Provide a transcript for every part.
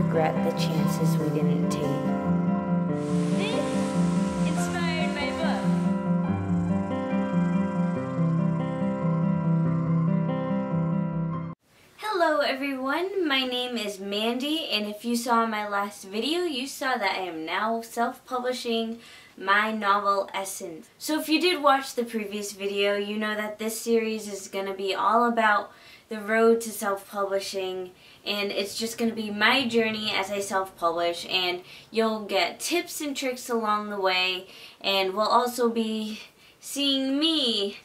regret the chances we didn't take. This inspired my book. Hello everyone, my name is Mandy, and if you saw my last video, you saw that I am now self-publishing my novel Essence. So if you did watch the previous video, you know that this series is going to be all about the road to self-publishing, and it's just going to be my journey as I self-publish, and you'll get tips and tricks along the way, and we'll also be seeing me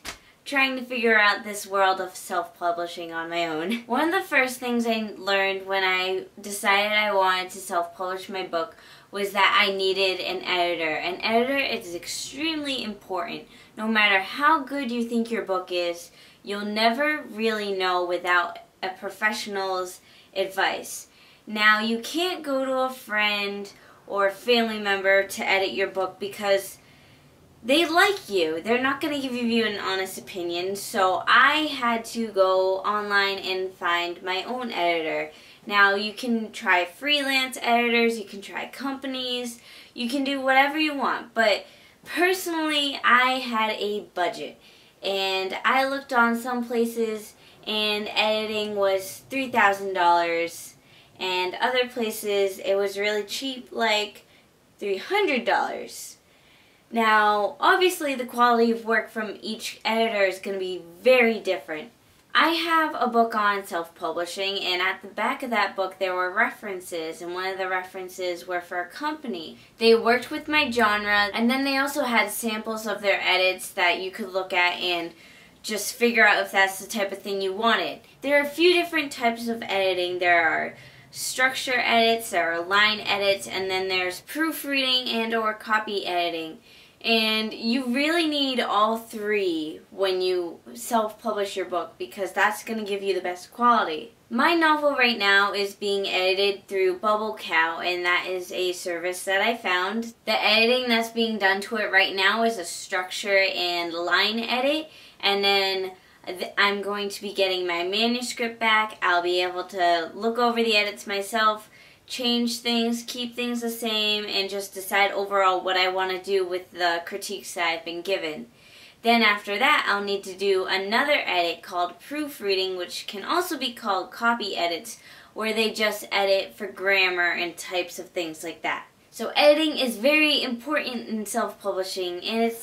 trying to figure out this world of self-publishing on my own. One of the first things I learned when I decided I wanted to self-publish my book was that I needed an editor. An editor is extremely important. No matter how good you think your book is, you'll never really know without a professional's advice. Now, you can't go to a friend or family member to edit your book because they like you. They're not going to give you an honest opinion, so I had to go online and find my own editor. Now, you can try freelance editors, you can try companies, you can do whatever you want, but personally, I had a budget, and I looked on some places and editing was $3,000, and other places it was really cheap, like $300. Now, obviously the quality of work from each editor is going to be very different. I have a book on self-publishing, and at the back of that book there were references, and one of the references were for a company. They worked with my genre, and then they also had samples of their edits that you could look at and just figure out if that's the type of thing you wanted. There are a few different types of editing. There are structure edits, there are line edits, and then there's proofreading and or copy editing. And you really need all three when you self-publish your book because that's going to give you the best quality. My novel right now is being edited through Bubble Cow, and that is a service that I found. The editing that's being done to it right now is a structure and line edit, and then I'm going to be getting my manuscript back. I'll be able to look over the edits myself, change things, keep things the same, and just decide overall what I want to do with the critiques that I've been given. Then after that, I'll need to do another edit called proofreading, which can also be called copy edits, where they just edit for grammar and types of things like that. So editing is very important in self-publishing, and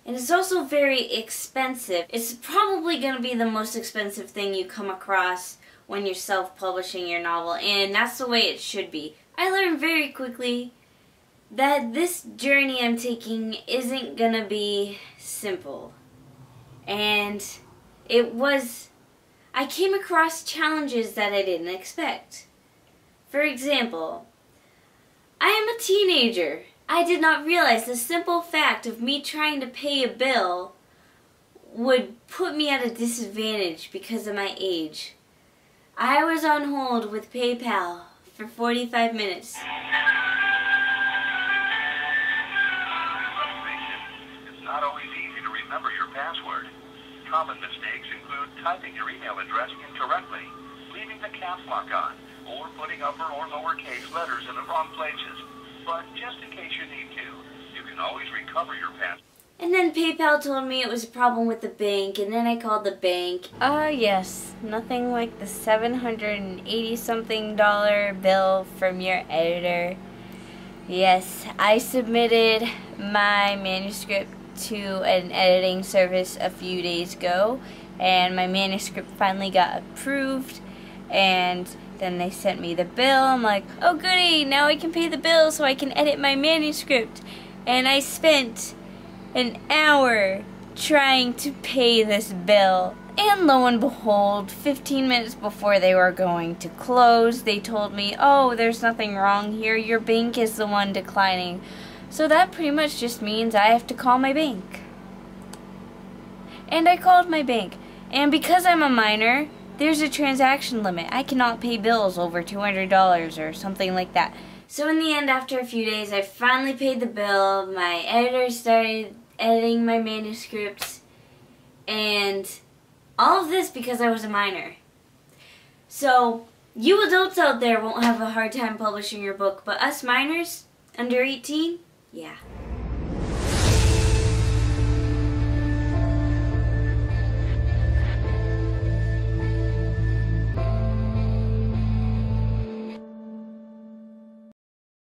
it's also very expensive. It's probably going to be the most expensive thing you come across when you're self-publishing your novel, and that's the way it should be. I learned very quickly that this journey I'm taking isn't going to be simple. And I came across challenges that I didn't expect. For example, I am a teenager. I did not realize the simple fact of me trying to pay a bill would put me at a disadvantage because of my age. I was on hold with PayPal for 45 minutes. It's not always easy to remember your password. Common mistakes include typing your email address incorrectly, leaving the caps lock on, or putting upper or lowercase letters in the wrong places. But just in case you need to, you can always recover your password. And then PayPal told me it was a problem with the bank, and then I called the bank. Yes, nothing like the $780-something bill from your editor. Yes, I submitted my manuscript to an editing service a few days ago, and my manuscript finally got approved, and then they sent me the bill. I'm like, oh goody, now I can pay the bill so I can edit my manuscript. And I spent an hour trying to pay this bill. And lo and behold, 15 minutes before they were going to close, they told me, oh, there's nothing wrong here, your bank is the one declining. So that pretty much just means I have to call my bank. And I called my bank. And because I'm a minor, there's a transaction limit. I cannot pay bills over $200 or something like that. So in the end, after a few days, I finally paid the bill. My editor started editing my manuscripts, and all of this because I was a minor. So You adults out there won't have a hard time publishing your book, but us minors, under 18, yeah.